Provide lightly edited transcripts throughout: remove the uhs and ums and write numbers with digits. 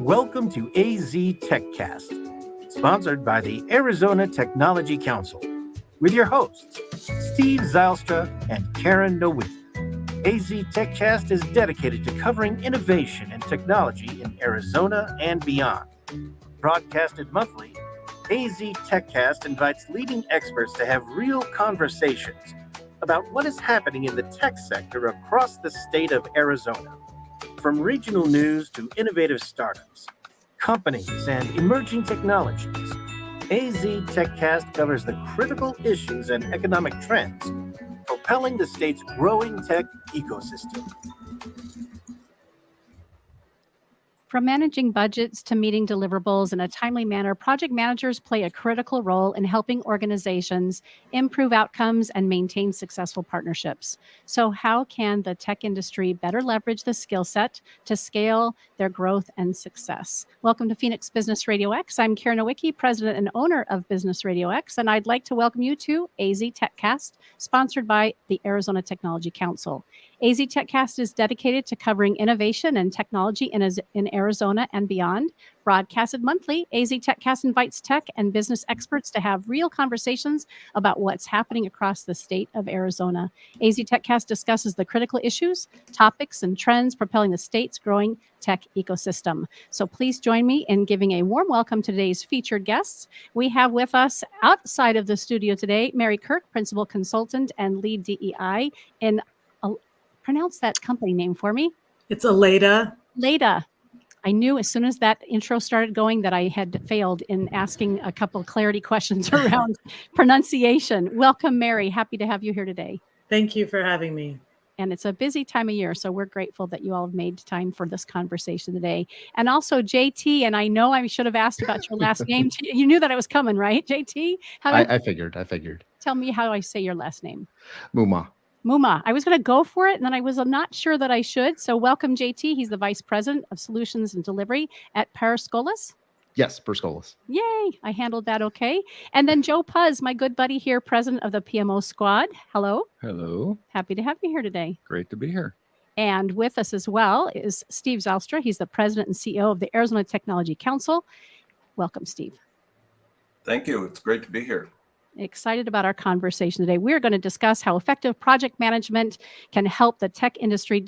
Welcome to AZ TechCast, sponsored by the Arizona Technology Council, with your hosts, Steve Zylstra and Karen Nowicki. AZ TechCast is dedicated to covering innovation and technology in Arizona and beyond. Broadcasted monthly, AZ TechCast invites leading experts to have real conversations about what is happening in the tech sector across the state of Arizona. From regional news to innovative startups, companies, and emerging technologies, AZ TechCast covers the critical issues and economic trends propelling the state's growing tech ecosystem. From managing budgets to meeting deliverables in a timely manner, project managers play a critical role in helping organizations improve outcomes and maintain successful partnerships. So how can the tech industry better leverage the skill set to scale their growth and success? Welcome to Phoenix Business Radio X. I'm Karen Nowicki, president and owner of Business Radio X, and I'd like to welcome you to AZ TechCast, sponsored by the Arizona Technology Council. AZ TechCast is dedicated to covering innovation and technology in Arizona and beyond. Broadcasted monthly, AZ TechCast invites tech and business experts to have real conversations about what's happening across the state of Arizona. AZ TechCast discusses the critical issues, topics, and trends propelling the state's growing tech ecosystem. So please join me in giving a warm welcome to today's featured guests. We have with us outside of the studio today, Mary Kirk, principal consultant and lead DEI in pronounce that company name for me. It's Aleda. Leda. I knew as soon as that intro started going that I had failed in asking a couple of clarity questions around pronunciation. Welcome, Mary. Happy to have you here today. Thank you for having me. And it's a busy time of year, so we're grateful that you all have made time for this conversation today. And also JT, and I know I should have asked about your last name. You knew that I was coming, right, JT? I figured. Tell me how I say your last name. Muma. I was going to go for it, and then I was not sure that I should. So welcome, JT. He's the Vice President of Solutions and Delivery at Perscolas. Yes, Perscolas. Yay, I handled that okay. And then Joe Puz, my good buddy here, President of the PMO Squad. Hello. Hello. Happy to have you here today. Great to be here. And with us as well is Steve Zylstra. He's the President and CEO of the Arizona Technology Council. Welcome, Steve. Thank you. It's great to be here. Excited about our conversation today. We're going to discuss how effective project management can help the tech industry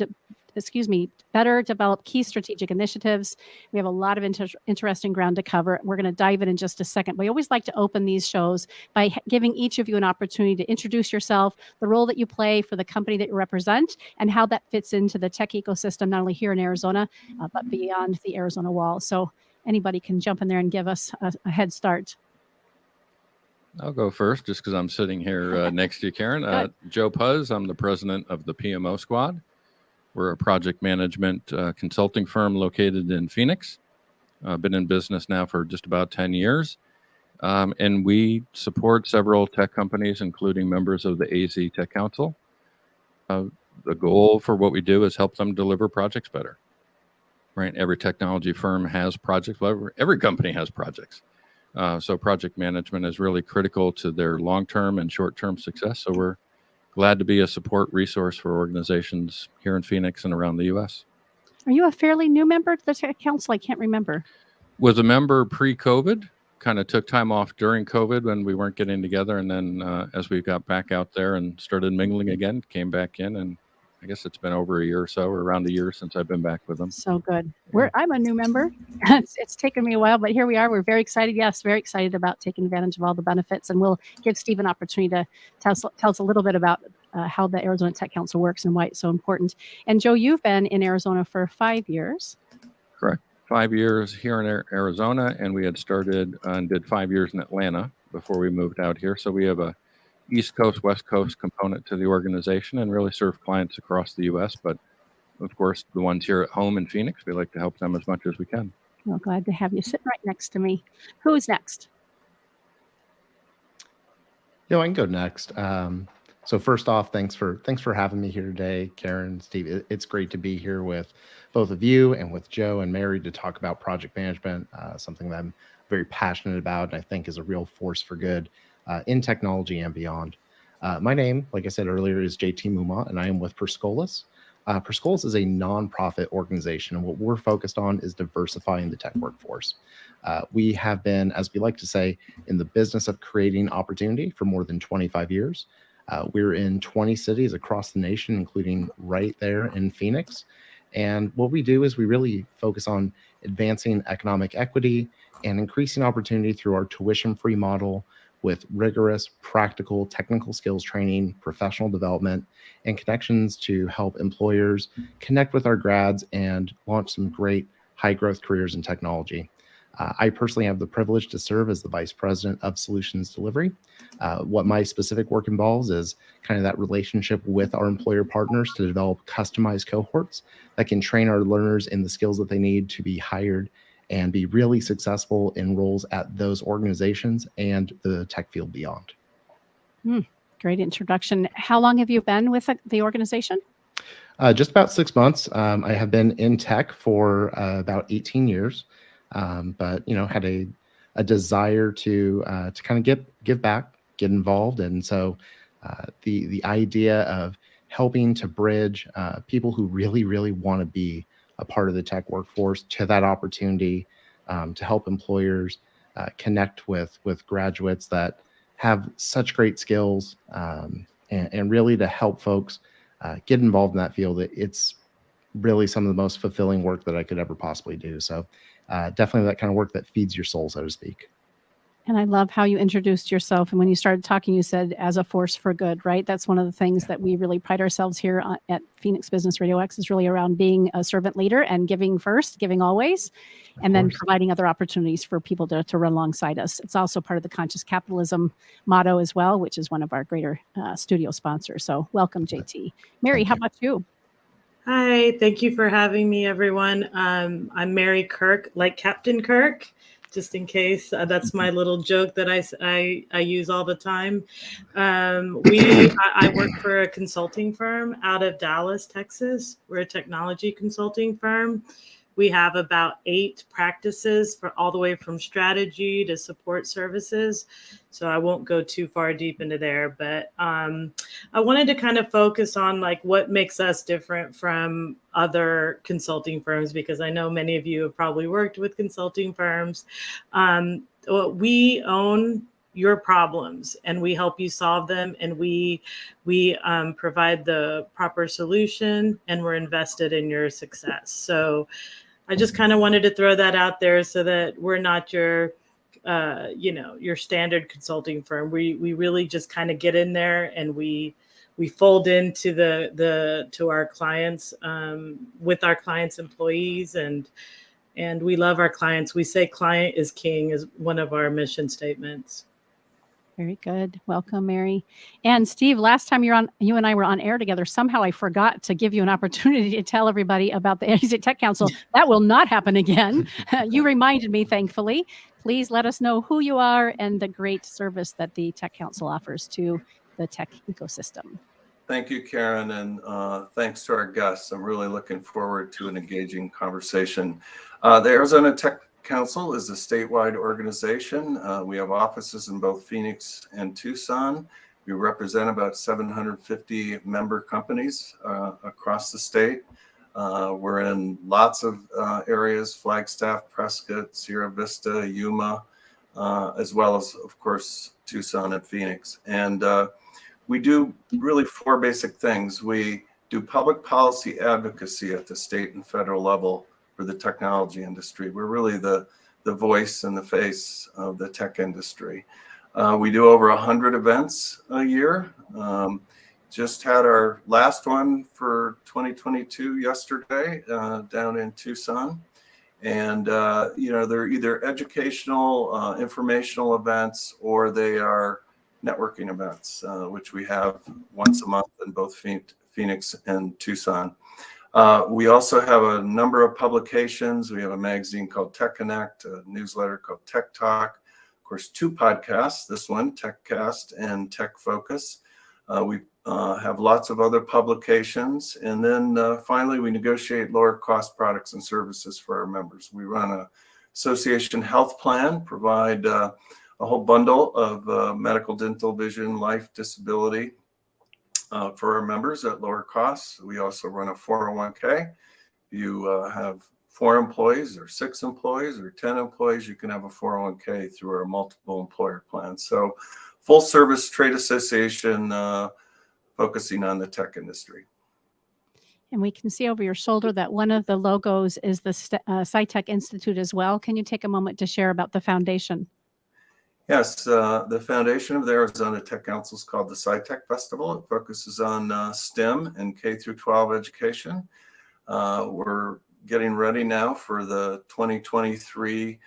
better develop key strategic initiatives. We have a lot of interesting ground to cover. We're going to dive in just a second. We always like to open these shows by giving each of you an opportunity to introduce yourself, the role that you play for the company that you represent, and how that fits into the tech ecosystem, not only here in Arizona, but beyond the Arizona wall. So anybody can jump in there and give us a head start. I'll go first just because I'm sitting here next to you, Karen. Joe Puz, I'm the president of the PMO Squad. We're a project management consulting firm located in Phoenix. Been in business now for just about 10 years. And we support several tech companies, including members of the AZ Tech Council. The goal for what we do is help them deliver projects better. Right? Every technology firm has projects. Every company has projects. So project management is really critical to their long-term and short-term success. So we're glad to be a support resource for organizations here in Phoenix and around the U.S. Are you a fairly new member of the Tech Council? I can't remember. Was a member pre-COVID, kind of took time off during COVID when we weren't getting together. And then as we got back out there and started mingling again, came back in, and I guess it's been over a year or so, or around a year since I've been back with them. So good. I'm a new member. It's taken me a while, but here we are. We're very excited. Yes, very excited about taking advantage of all the benefits. And we'll give Steve an opportunity to tell us a little bit about how the Arizona Tech Council works and why it's so important. And Joe, you've been in Arizona for 5 years. Correct. 5 years here in Arizona, and we had started and did 5 years in Atlanta before we moved out here. So we have a East Coast, West Coast component to the organization and really serve clients across the U.S. But of course, the ones here at home in Phoenix, we like to help them as much as we can. Well, glad to have you sitting right next to me. Who is next? I can go next. So first off, thanks for having me here today, Karen, Steve. It's great to be here with both of you and with Joe and Mary to talk about project management, something that I'm very passionate about and I think is a real force for good in technology and beyond. My name, like I said earlier, is JT Muma, and I am with Perscolas. Preschool's is a nonprofit organization, and what we're focused on is diversifying the tech workforce. We have been, as we like to say, in the business of creating opportunity for more than 25 years. We're in 20 cities across the nation, including right there in Phoenix. And what we do is we really focus on advancing economic equity and increasing opportunity through our tuition-free model with rigorous, practical, technical skills training, professional development, and connections to help employers connect with our grads and launch some great high-growth careers in technology. I personally have the privilege to serve as the Vice President of Solutions Delivery. What my specific work involves is kind of that relationship with our employer partners to develop customized cohorts that can train our learners in the skills that they need to be hired and be really successful in roles at those organizations and the tech field beyond. Great introduction. How long have you been with the organization? Just about 6 months. I have been in tech for about 18 years, but had a desire to kind of give back, get involved, and so the idea of helping to bridge people who really want to be a part of the tech workforce to that opportunity to help employers connect with graduates that have such great skills and really to help folks get involved in that field. It's really some of the most fulfilling work that I could ever possibly do. So definitely that kind of work that feeds your soul, so to speak. And I love how you introduced yourself. And when you started talking, you said as a force for good, right? That's one of the things that we really pride ourselves here at Phoenix Business Radio X is really around being a servant leader and giving first, giving always, and then providing other opportunities for people to run alongside us. It's also part of the conscious capitalism motto as well, which is one of our greater studio sponsors. So welcome, JT. Mary, how about you? Hi, thank you for having me, everyone. I'm Mary Kirk, like Captain Kirk, just in case. That's my little joke that I use all the time. I work for a consulting firm out of Dallas, Texas. We're a technology consulting firm. We have about 8 practices for all the way from strategy to support services. So I won't go too far deep into there, but I wanted to kind of focus on like what makes us different from other consulting firms, because I know many of you have probably worked with consulting firms. We own your problems and we help you solve them, and we provide the proper solution, and we're invested in your success. So I just kind of wanted to throw that out there so that we're not your your standard consulting firm. We really just kind of get in there and we fold into to our clients with our clients' employees, and we love our clients. We say client is king is one of our mission statements. Very good. Welcome, Mary. And Steve, last time you and I were on air together, somehow I forgot to give you an opportunity to tell everybody about the AZ Tech Council. That will not happen again. You reminded me, thankfully. Please let us know who you are and the great service that the Tech Council offers to the tech ecosystem. Thank you, Karen, and thanks to our guests. I'm really looking forward to an engaging conversation. The Arizona Tech Council is a statewide organization. We have offices in both Phoenix and Tucson. We represent about 750 member companies across the state. We're in lots of areas: Flagstaff, Prescott, Sierra Vista, Yuma, as well as, of course, Tucson and Phoenix. And we do really 4 basic things. We do public policy advocacy at the state and federal level for the technology industry. We're really the voice and the face of the tech industry. We do over 100 events a year. Just had our last one for 2022 yesterday down in Tucson. And, they're either educational, informational events, or they are networking events, which we have once a month in both Phoenix and Tucson. We also have a number of publications. We have a magazine called Tech Connect, a newsletter called Tech Talk, of course, 2 podcasts, this one, TechCast and Tech Focus. We have lots of other publications. And then finally, we negotiate lower cost products and services for our members. We run a association health plan, provide a whole bundle of medical, dental, vision, life, disability for our members at lower costs. We also run a 401k. If you have 4 employees or 6 employees or 10 employees, you can have a 401k through our multiple employer plan. So full service trade association focusing on the tech industry. And we can see over your shoulder that one of the logos is the SciTech Institute as well. Can you take a moment to share about the foundation? Yes, the foundation of the Arizona Tech Council is called the SciTech Festival. It focuses on STEM and K through 12 education. We're getting ready now for the 2023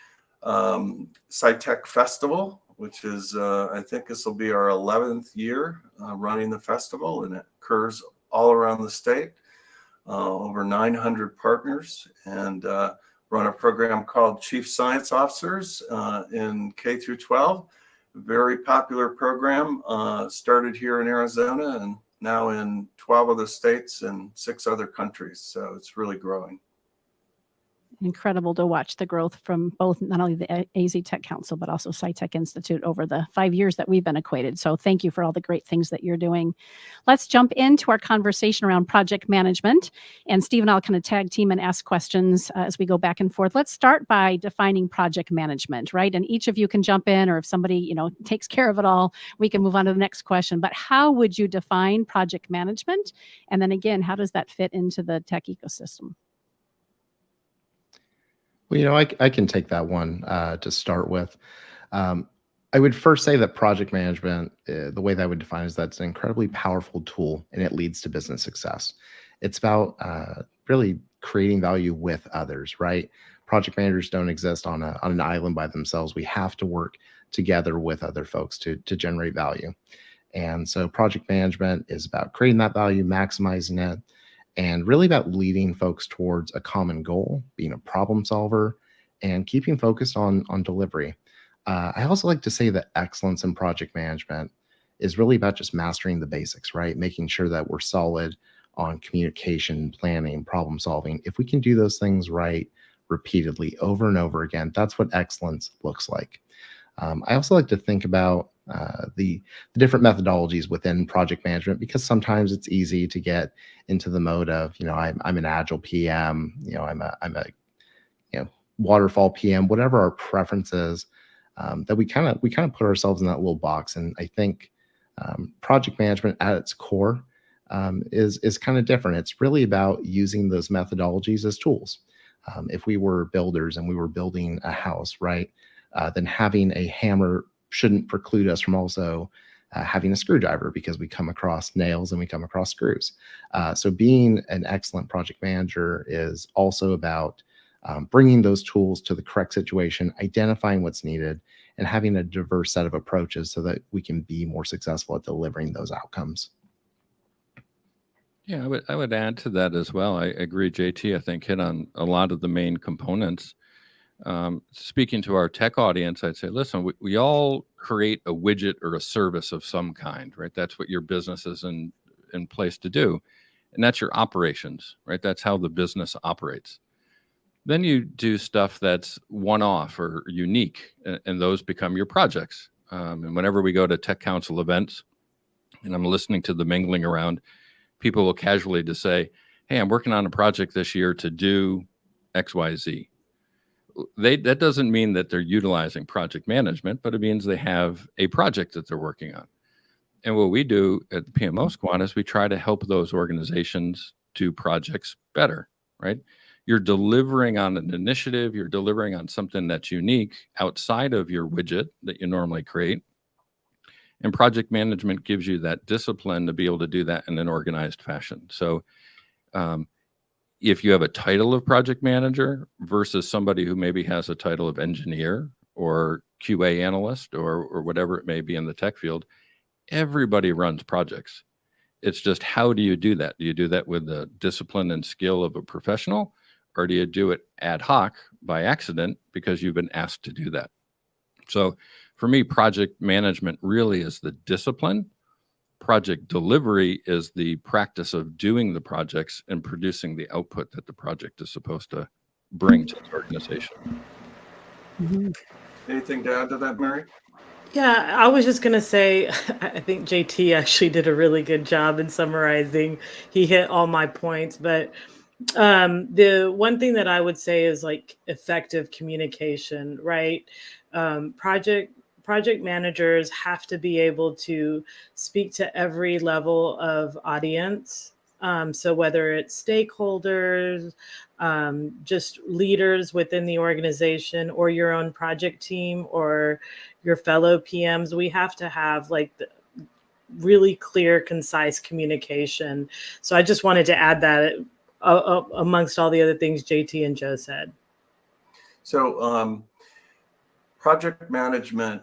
SciTech Festival, which is, I think this will be our 11th year running the festival, and it occurs all around the state. Over 900 partners, and run a program called Chief Science Officers in K through 12. Very popular program, started here in Arizona and now in 12 other states and 6 other countries. So it's really growing. Incredible to watch the growth from both not only the AZ Tech Council, but also SciTech Institute over the 5 years that we've been acquainted. So thank you for all the great things that you're doing. Let's jump into our conversation around project management. And Steve and I'll kind of tag team and ask questions as we go back and forth. Let's start by defining project management, right? And each of you can jump in, or if somebody, takes care of it all, we can move on to the next question. But how would you define project management? And then again, how does that fit into the tech ecosystem? Well, I can take that one to start with. I would first say that project management, the way that I would define is that it's an incredibly powerful tool and it leads to business success. It's about really creating value with others, right? Project managers don't exist on an island by themselves. We have to work together with other folks to generate value. And so project management is about creating that value, maximizing it, and really about leading folks towards a common goal, being a problem solver, and keeping focused on delivery. I also like to say that excellence in project management is really about just mastering the basics, right? Making sure that we're solid on communication, planning, problem solving. If we can do those things right repeatedly over and over again, that's what excellence looks like. I also like to think about the different methodologies within project management, because sometimes it's easy to get into the mode of, I'm an agile PM, I'm a waterfall PM, whatever our preference is, that we kind of put ourselves in that little box. And I think project management at its core is kind of different. It's really about using those methodologies as tools. If we were builders and we were building a house, right, then having a hammer shouldn't preclude us from also having a screwdriver, because we come across nails and we come across screws. So being an excellent project manager is also about bringing those tools to the correct situation, identifying what's needed, and having a diverse set of approaches so that we can be more successful at delivering those outcomes. Yeah, I would add to that as well. I agree, JT. I think hit on a lot of the main components. Speaking to our tech audience, I'd say, listen, we all create a widget or a service of some kind, right? That's what your business is in place to do. And that's your operations, right? That's how the business operates. Then you do stuff that's one-off or unique, and those become your projects. And whenever we go to Tech Council events, and I'm listening to the mingling around, people will casually just say, hey, I'm working on a project this year to do XYZ. That doesn't mean that they're utilizing project management, but it means they have a project that they're working on. And what we do at the PMO Squad is we try to help those organizations do projects better, right? You're delivering on an initiative, you're delivering on something that's unique outside of your widget that you normally create. And project management gives you that discipline to be able to do that in an organized fashion. So if you have a title of project manager versus somebody who maybe has a title of engineer or QA analyst or whatever it may be in the tech field, everybody runs projects. It's just, how do you do that? Do you do that with the discipline and skill of a professional, or do you do it ad hoc by accident because you've been asked to do that? So for me, project management really is the discipline. Project delivery is the practice of doing the projects and producing the output that the project is supposed to bring to the organization. Mm-hmm. Anything to add to that, Mary? Yeah, I was just going to say, I think JT actually did a really good job in summarizing. He hit all my points, but the one thing that I would say is like effective communication, right? Project managers have to be able to speak to every level of audience. So whether it's stakeholders, just leaders within the organization, or your own project team, or your fellow PMs, we have to have like the really clear, concise communication. So I just wanted to add that amongst all the other things JT and Joe said. So project management,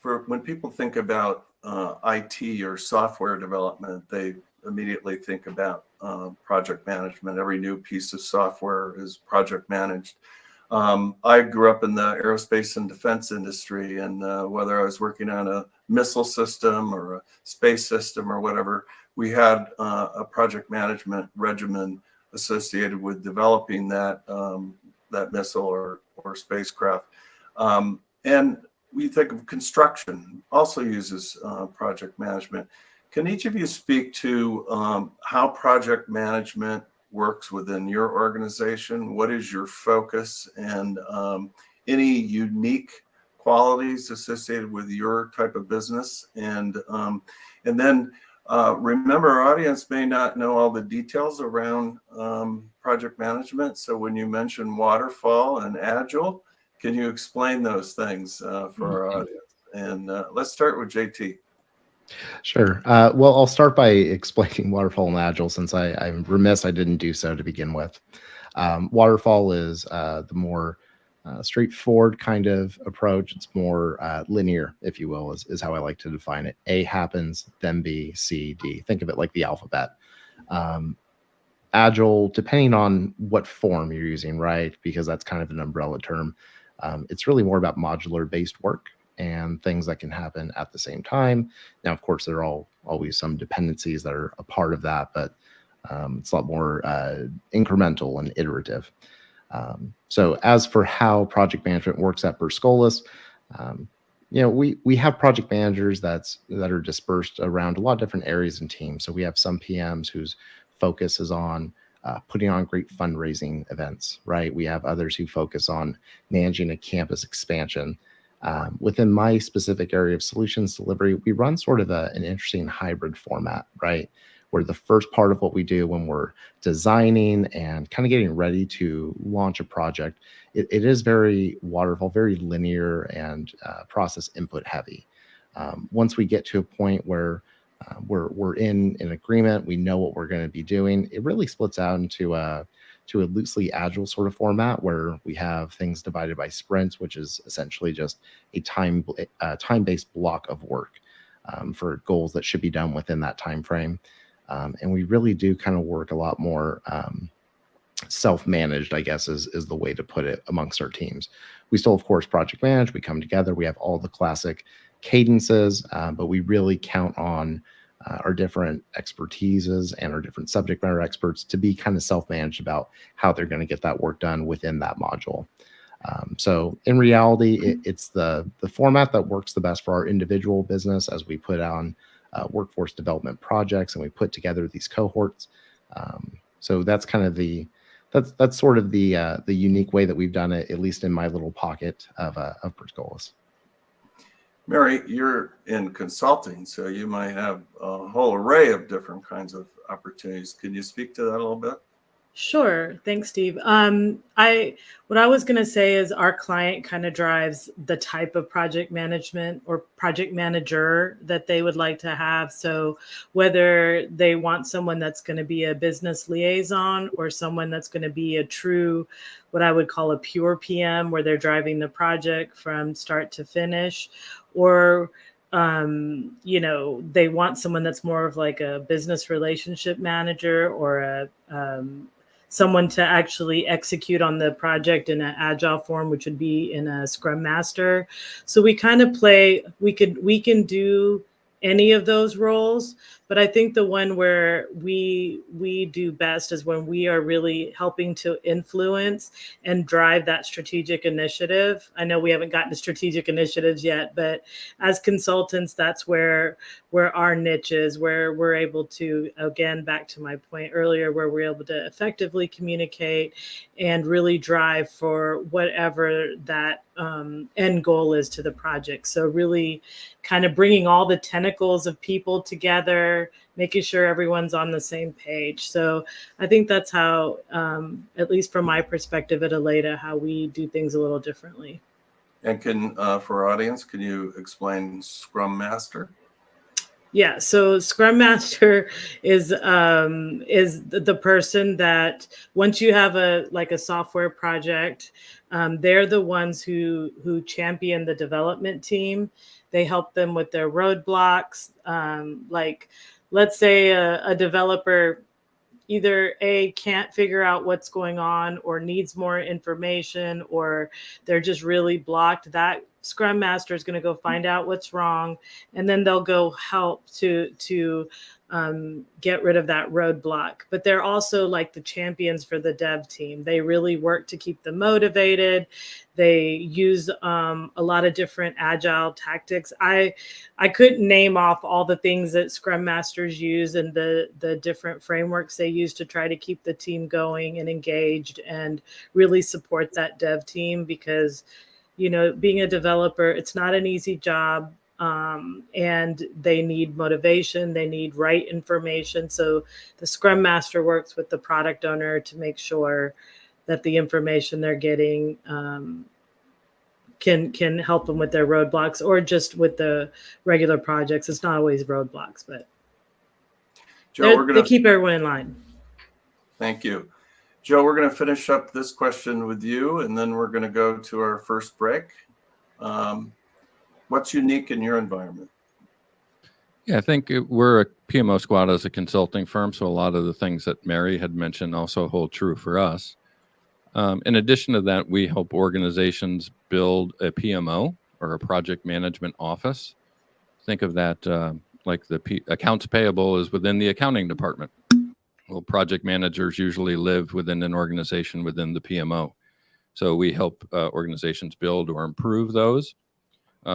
for when people think about IT or software development, they immediately think about project management. Every new piece of software is project managed. I grew up in the aerospace and defense industry, and whether I was working on a missile system or a space system or whatever, we had a project management regimen associated with developing that that missile or spacecraft. And we think of construction also uses project management. Can each of you speak to how project management works within your organization? What is your focus, and any unique qualities associated with your type of business? And then remember, our audience may not know all the details around project management. So when you mention waterfall and agile, can you explain those things for our audience? And let's start with JT. Sure. Well, I'll start by explaining waterfall and agile, since I'm remiss I didn't do so to begin with. Waterfall is the more straightforward kind of approach. It's more linear, if you will, is how I like to define it. A happens, then B, C, D. Think of it like the alphabet. Agile, depending on what form you're using, right? Because that's kind of an umbrella term. It's really more about modular based work and things that can happen at the same time. Now, of course, there are always some dependencies that are a part of that, but it's a lot more incremental and iterative. So as for how project management works at Perscolis, we have project managers that are dispersed around a lot of different areas and teams. So we have some PMs whose focus is on putting on great fundraising events, right? We have others who focus on managing a campus expansion. Within my specific area of solutions delivery, we run sort of an interesting hybrid format, right? Where the first part of what we do when we're designing and kind of getting ready to launch a project, it is very waterfall, very linear, and process input heavy. Once we get to a point where we're in an agreement, we know what we're going to be doing, it really splits out into a loosely agile sort of format where we have things divided by sprints, which is essentially just a time-based block of work for goals that should be done within that time frame. And we really do kind of work a lot more self-managed, I guess is the way to put it, amongst our teams. We still, of course, project manage. We come together. We have all the classic cadences, but we really count on our different expertises and our different subject matter experts to be kind of self-managed about how they're going to get that work done within that module. So in reality, it's the format that works the best for our individual business as we put on workforce development projects and we put together these cohorts. So that's kind of that's sort of the unique way that we've done it, at least in my little pocket of Perscolis. Mary, you're in consulting, so you might have a whole array of different kinds of opportunities. Can you speak to that a little bit? Sure. Thanks, Steve. What I was going to say is our client kind of drives the type of project management or project manager that they would like to have. So whether they want someone that's going to be a business liaison or someone that's going to be a true, what I would call a pure PM, where they're driving the project from start to finish, or they want someone that's more of like a business relationship manager or a someone to actually execute on the project in an agile form, which would be in a Scrum Master. So we kind of we can do any of those roles. But I think the one where we do best is when we are really helping to influence and drive that strategic initiative. I know we haven't gotten to strategic initiatives yet, but as consultants, that's where our niche is, where we're able to, again, back to my point earlier, where we're able to effectively communicate and really drive for whatever that end goal is to the project. So really kind of bringing all the tentacles of people together, making sure everyone's on the same page. So I think that's how, at least from my perspective at Aleda, how we do things a little differently. And for our audience, can you explain Scrum Master? Yeah, so Scrum Master is the person that once you have a software project, they're the ones who champion the development team. They help them with their roadblocks. Like, let's say a developer either can't figure out what's going on or needs more information, or they're just really blocked. That Scrum Master is going to go find out what's wrong, and then they'll go help to get rid of that roadblock. But they're also like the champions for the dev team. They really work to keep them motivated. They use a lot of different agile tactics. I couldn't name off all the things that Scrum Masters use and the different frameworks they use to try to keep the team going and engaged and really support that dev team, because being a developer, it's not an easy job. And they need motivation, they need right information. So the Scrum Master works with the product owner to make sure that the information they're getting can help them with their roadblocks, or just with the regular projects. It's not always roadblocks, but Joe, they keep everyone in line. Thank you. Joe, we're going to finish up this question with you, and then we're going to go to our first break. What's unique in your environment? Yeah, I think we're a PMO squad as a consulting firm, so a lot of the things that Mary had mentioned also hold true for us. In addition to that, we help organizations build a PMO, or a project management office. Think of that like the accounts payable is within the accounting department. Well, project managers usually live within an organization within the PMO. So we help organizations build or improve those.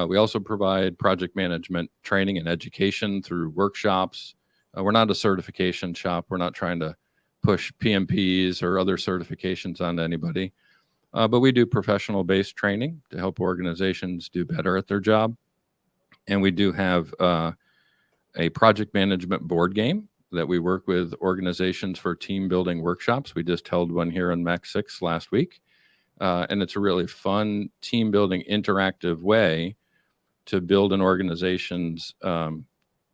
We also provide project management training and education through workshops. We're not a certification shop. We're not trying to push PMPs or other certifications onto anybody. But we do professional-based training to help organizations do better at their job. And we do have a project management board game that we work with organizations for team building workshops. We just held one here on MAC 6 last week. And it's a really fun team building interactive way to build an organization's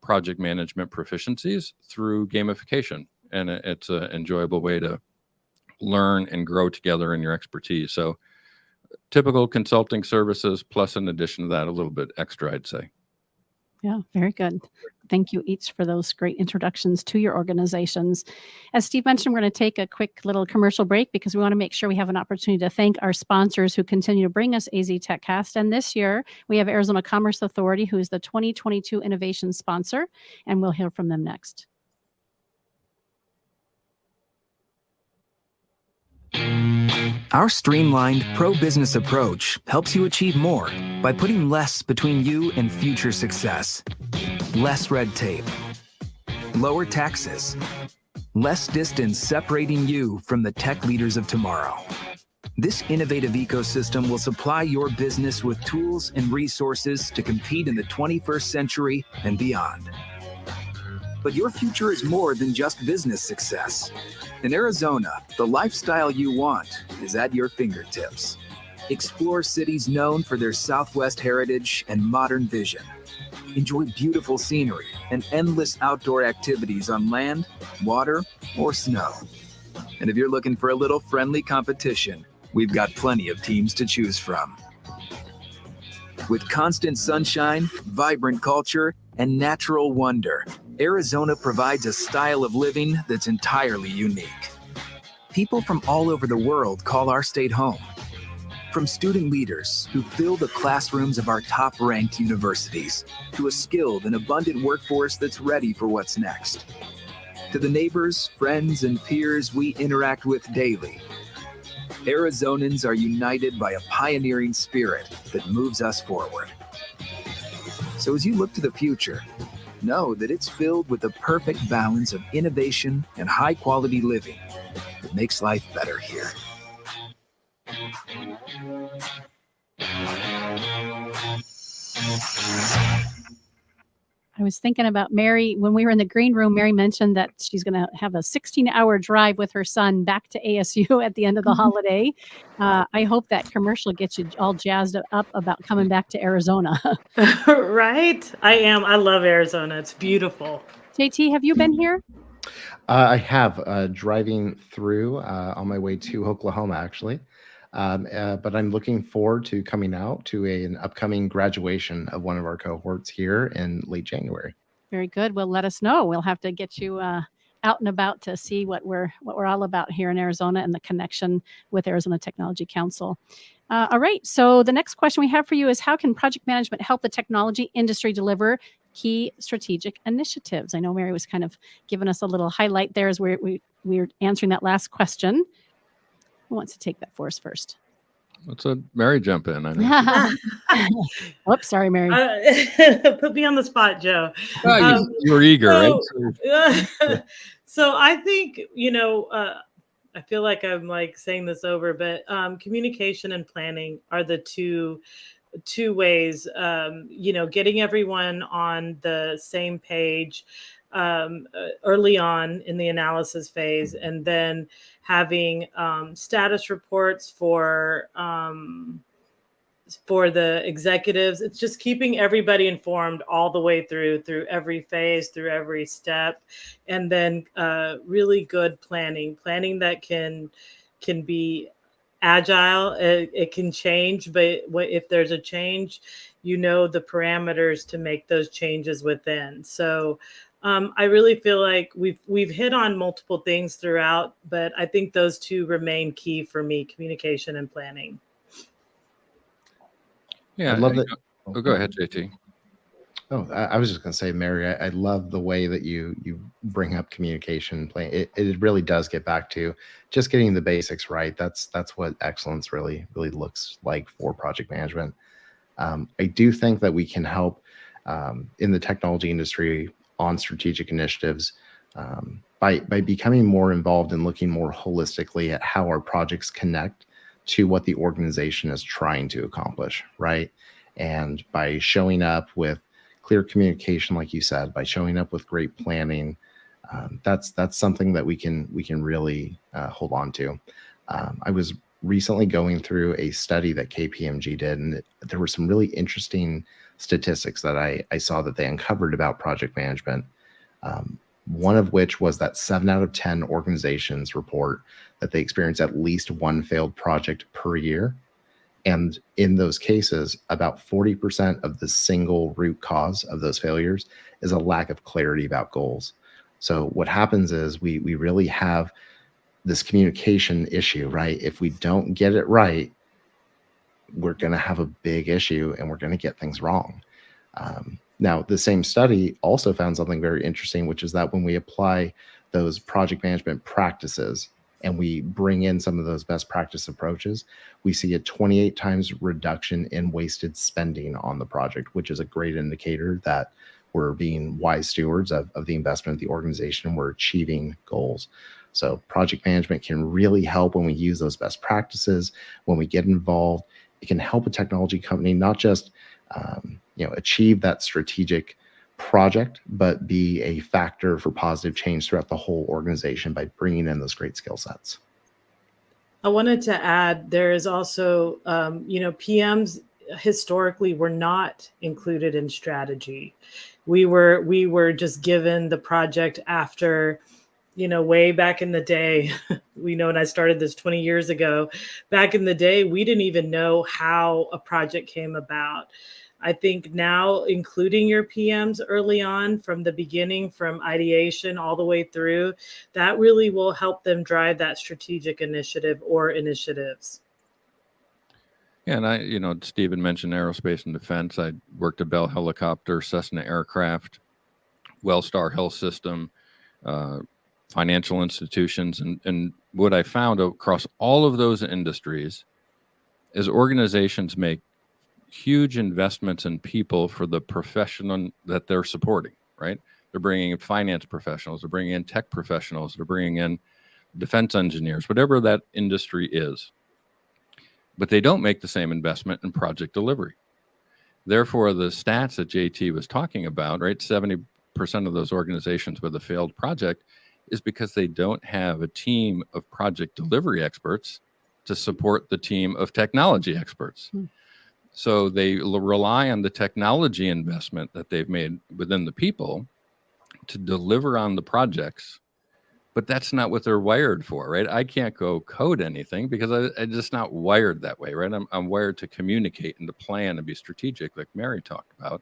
project management proficiencies through gamification. And it's an enjoyable way to learn and grow together in your expertise. So typical consulting services, plus in addition to that, a little bit extra, I'd say. Yeah, very good. Thank you each for those great introductions to your organizations. As Steve mentioned, we're going to take a quick little commercial break because we want to make sure we have an opportunity to thank our sponsors who continue to bring us AZ TechCast. And this year, we have Arizona Commerce Authority, who is the 2022 innovation sponsor, and we'll hear from them next. Our streamlined pro-business approach helps you achieve more by putting less between you and future success. Less red tape, lower taxes, less distance separating you from the tech leaders of tomorrow. This innovative ecosystem will supply your business with tools and resources to compete in the 21st century and beyond. But your future is more than just business success. In Arizona, the lifestyle you want is at your fingertips. Explore cities known for their Southwest heritage and modern vision. Enjoy beautiful scenery and endless outdoor activities on land, water, or snow. And if you're looking for a little friendly competition, we've got plenty of teams to choose from. With constant sunshine, vibrant culture, and natural wonder, Arizona provides a style of living that's entirely unique. People from all over the world call our state home. From student leaders who fill the classrooms of our top-ranked universities, to a skilled and abundant workforce that's ready for what's next. To the neighbors, friends, and peers we interact with daily, Arizonans are united by a pioneering spirit that moves us forward. So as you look to the future, know that it's filled with the perfect balance of innovation and high-quality living that makes life better here. I was thinking about Mary when we were in the green room. Mary mentioned that she's going to have a 16-hour drive with her son back to ASU at the end of the holiday. I hope that commercial gets you all jazzed up about coming back to Arizona. Right? I am. I love Arizona. It's beautiful. JT, have you been here? I have driving through on my way to Oklahoma, actually. But I'm looking forward to coming out to an upcoming graduation of one of our cohorts here in late January. Very good. Well, let us know. We'll have to get you out and about to see what we're all about here in Arizona and the connection with Arizona Technology Council. All right. So the next question we have for you is, how can project management help the technology industry deliver key strategic initiatives? I know Mary was kind of giving us a little highlight there as we're answering that last question. Who wants to take that for us first? Let's Mary jump in. I know. Oops, sorry, Mary. Put me on the spot, Joe. You were eager, right? So I think, I feel like I'm like saying this over, but communication and planning are the two ways, getting everyone on the same page early on in the analysis phase, and then having status reports for the executives. It's just keeping everybody informed all the way through every phase, through every step, and then really good planning that can be agile. It can change, but if there's a change, the parameters to make those changes within. So I really feel like we've hit on multiple things throughout, but I think those two remain key for me: communication and planning. Yeah, I love that. Go ahead, JT. Oh, I was just going to say, Mary, I love the way that you bring up communication. It really does get back to just getting the basics right. That's what excellence really looks like for project management. I do think that we can help in the technology industry on strategic initiatives by becoming more involved and looking more holistically at how our projects connect to what the organization is trying to accomplish, right? And by showing up with clear communication, like you said, by showing up with great planning, that's something that we can really hold on to. I was recently going through a study that KPMG did, and there were some really interesting statistics that I saw that they uncovered about project management. One of which was that 7 out of 10 organizations report that they experience at least one failed project per year. And in those cases, about 40% of the single root cause of those failures is a lack of clarity about goals. So what happens is we really have this communication issue, right? If we don't get it right, we're going to have a big issue and we're going to get things wrong. Now, the same study also found something very interesting, which is that when we apply those project management practices and we bring in some of those best practice approaches, we see a 28 times reduction in wasted spending on the project, which is a great indicator that we're being wise stewards of the investment of the organization and we're achieving goals. So project management can really help when we use those best practices, when we get involved. It can help a technology company not just achieve that strategic project, but be a factor for positive change throughout the whole organization by bringing in those great skill sets. I wanted to add, there is also, PMs historically were not included in strategy. We were just given the project after, way back in the day. When I started this 20 years ago, back in the day, we didn't even know how a project came about. I think now including your PMs early on from the beginning, from ideation all the way through, that really will help them drive that strategic initiative or initiatives. Yeah, and Stephen mentioned aerospace and defense. I worked at Bell Helicopter, Cessna Aircraft, Wellstar Health System, uh, financial institutions, and what I found across all of those industries is organizations make huge investments in people for the profession that they're supporting. Right? They're bringing in finance professionals, they're bringing in tech professionals, they're bringing in defense engineers, whatever that industry is. But they don't make the same investment in project delivery. Therefore, the stats that JT was talking about, right, 70% of those organizations with a failed project is because they don't have a team of project delivery experts to support the team of technology experts. So they rely on the technology investment that they've made within the people to deliver on the projects, but that's not what they're wired for, right? I can't go code anything because I'm just not wired that way, right? I'm wired to communicate and to plan and be strategic, like Mary talked about.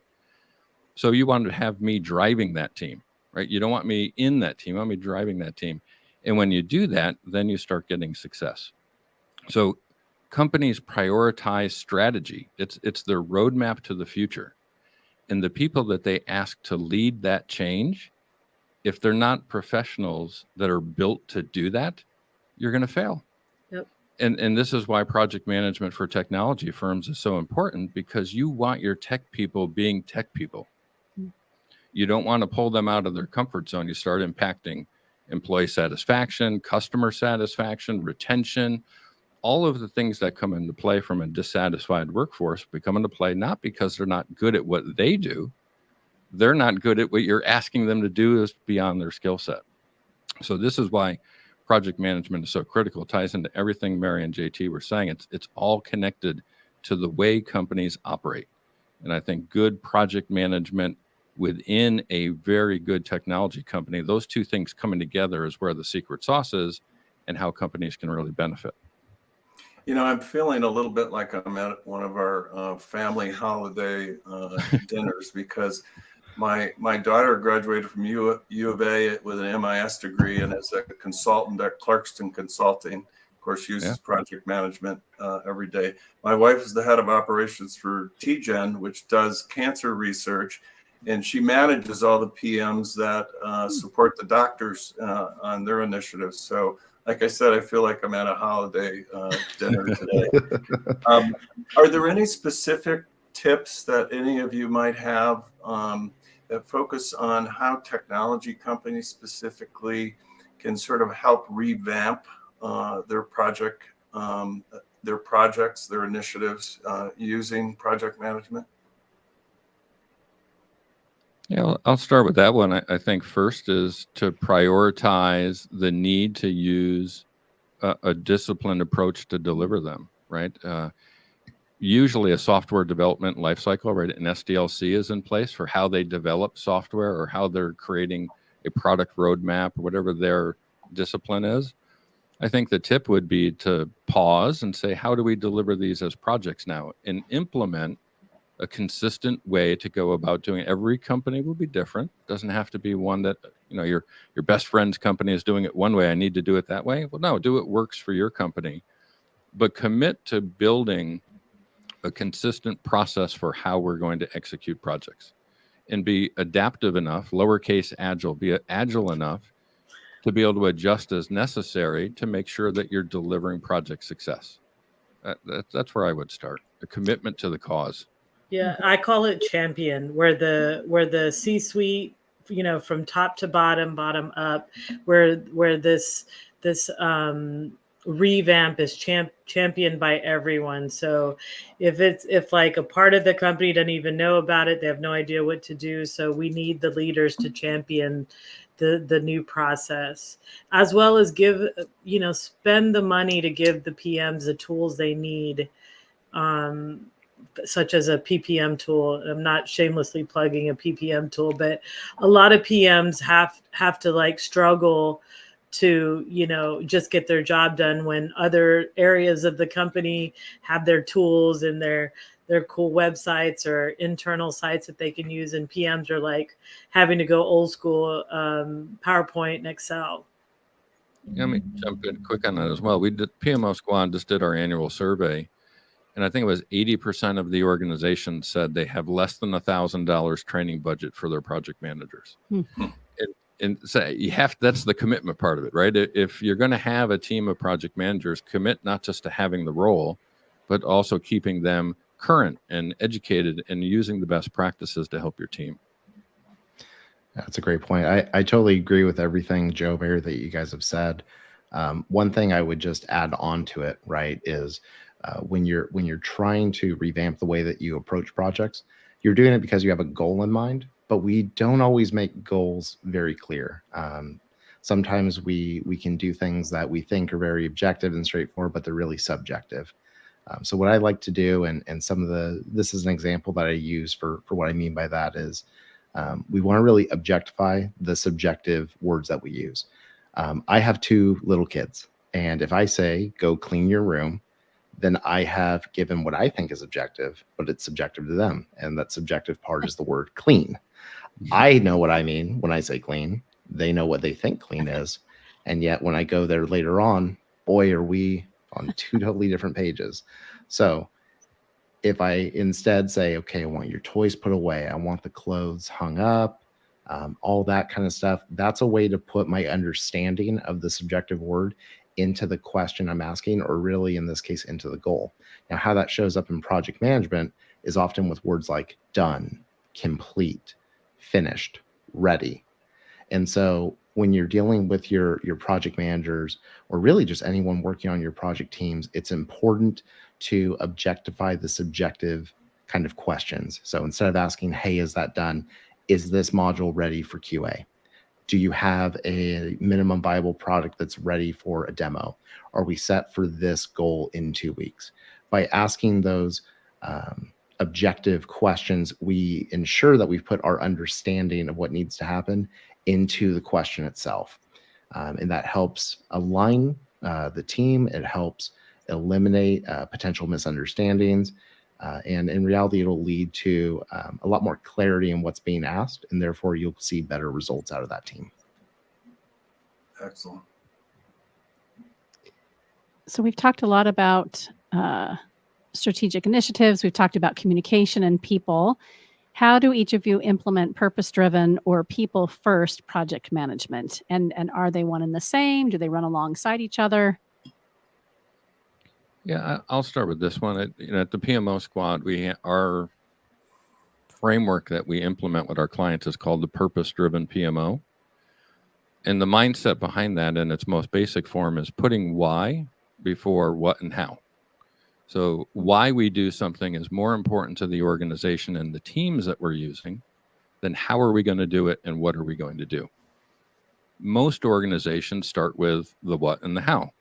So you want to have me driving that team, right? You don't want me in that team. You want me driving that team. And when you do that, then you start getting success. So companies prioritize strategy. It's their roadmap to the future. And the people that they ask to lead that change, if they're not professionals that are built to do that, you're going to fail. Yep. And this is why project management for technology firms is so important, because you want your tech people being tech people. You don't want to pull them out of their comfort zone. You start impacting employee satisfaction, customer satisfaction, retention, all of the things that come into play from a dissatisfied workforce become into play, not because they're not good at what they do. They're not good at what you're asking them to do is beyond their skill set. So this is why project management is so critical. It ties into everything Mary and JT were saying. It's all connected to the way companies operate. And I think good project management within a very good technology company, those two things coming together is where the secret sauce is and how companies can really benefit. I'm feeling a little bit like I'm at one of our family holiday dinners, because my daughter graduated from U of A with an MIS degree and is a consultant at Clarkston Consulting. Of course, uses project management every day. My wife is the head of operations for TGen, which does cancer research, and she manages all the PMs that support the doctors on their initiatives. So, like I said, I feel like I'm at a holiday dinner today. Are there any specific tips that any of you might have that focus on how technology companies specifically can sort of help revamp their projects, their initiatives using project management? Yeah, I'll start with that one. I think first is to prioritize the need to use a disciplined approach to deliver them, right? Usually a software development lifecycle, right? An SDLC is in place for how they develop software or how they're creating a product roadmap or whatever their discipline is. I think the tip would be to pause and say, how do we deliver these as projects now, and implement a consistent way to go about doing it. Every company will be different. It doesn't have to be one that, your best friend's company is doing it one way. I need to do it that way. Well, no, do what works for your company, but commit to building a consistent process for how we're going to execute projects, and be adaptive enough, lowercase agile, be agile enough to be able to adjust as necessary to make sure that you're delivering project success. That's where I would start. A commitment to the cause. Yeah, I call it champion, where the C-suite, from top to bottom up, where this revamp is championed by everyone. So if like a part of the company doesn't even know about it, they have no idea what to do. So we need the leaders to champion the new process, as well as spend the money to give the PMs the tools they need, such as a PPM tool. I'm not shamelessly plugging a PPM tool, but a lot of PMs have to struggle to, just get their job done when other areas of the company have their tools and their cool websites or internal sites that they can use. And PMs are having to go old school PowerPoint and Excel. Let me jump in quick on that as well. PMO Squad just did our annual survey, And I think it was 80% of the organization said they have less than $1,000 training budget for their project managers. And so that's the commitment part of it, right? If you're going to have a team of project managers, commit not just to having the role, but also keeping them current and educated and using the best practices to help your team. That's a great point. I totally agree with everything, Joe, Mary, that you guys have said. One thing I would just add on to it, right, is when you're trying to revamp the way that you approach projects, you're doing it because you have a goal in mind, but we don't always make goals very clear. Sometimes we can do things that we think are very objective and straightforward, but they're really subjective. So what I like to do, and this is an example that I use for what I mean by that is, we want to really objectify the subjective words that we use. I have 2 little kids, and if I say, go clean your room, then I have given what I think is objective, but it's subjective to them. And that subjective part is the word clean. I know what I mean when I say clean. They know what they think clean is. And yet when I go there later on, boy, are we on 2 totally different pages. So if I instead say, okay, I want your toys put away, I want the clothes hung up, all that kind of stuff, that's a way to put my understanding of the subjective word into the question I'm asking, or really in this case, into the goal. Now, how that shows up in project management is often with words like done, complete, finished, ready. And so when you're dealing with your project managers, or really just anyone working on your project teams, it's important to objectify the subjective kind of questions. So instead of asking, hey, is that done? Is this module ready for QA? Do you have a minimum viable product that's ready for a demo? Are we set for this goal in 2 weeks? By asking those objective questions, we ensure that we've put our understanding of what needs to happen into the question itself. And that helps align the team. It helps eliminate potential misunderstandings. And in reality, it'll lead to a lot more clarity in what's being asked, and therefore you'll see better results out of that team. Excellent. So we've talked a lot about strategic initiatives. We've talked about communication and people. How do each of you implement purpose-driven or people-first project management? And are they one and the same? Do they run alongside each other? Yeah, I'll start with this one. At the PMO squad, our framework that we implement with our clients is called the purpose-driven PMO. And the mindset behind that in its most basic form is putting why before what and how. So why we do something is more important to the organization and the teams that we're using than how are we going to do it and what are we going to do. Most organizations start with the what and the how,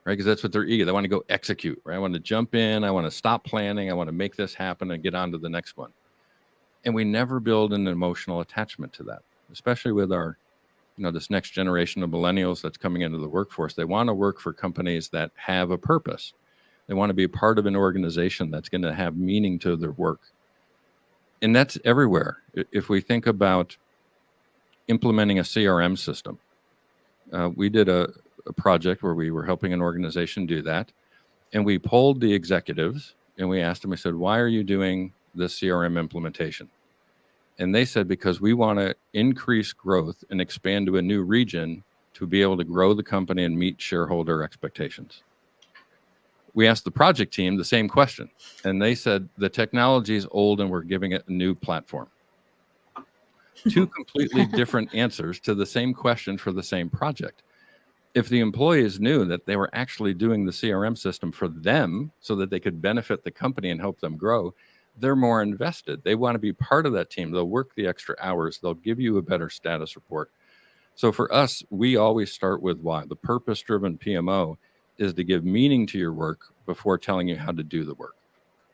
right? Because that's what they're eager. They want to go execute, right? I want to jump in. I want to stop planning. I want to make this happen and get on to the next one. And we never build an emotional attachment to that, especially with our, this next generation of millennials that's coming into the workforce. They want to work for companies that have a purpose. They want to be a part of an organization that's going to have meaning to their work. And that's everywhere. If we think about implementing a CRM system, we did a project where we were helping an organization do that. And we polled the executives and we asked them, we said, why are you doing this CRM implementation? And they said, because we want to increase growth and expand to a new region to be able to grow the company and meet shareholder expectations. We asked the project team the same question, and they said the technology is old and we're giving it a new platform. 2 completely different answers to the same question for the same project. If the employees knew that they were actually doing the CRM system for them so that they could benefit the company and help them grow, they're more invested. They want to be part of that team. They'll work the extra hours. They'll give you a better status report. So for us, we always start with why. The purpose-driven PMO is to give meaning to your work before telling you how to do the work.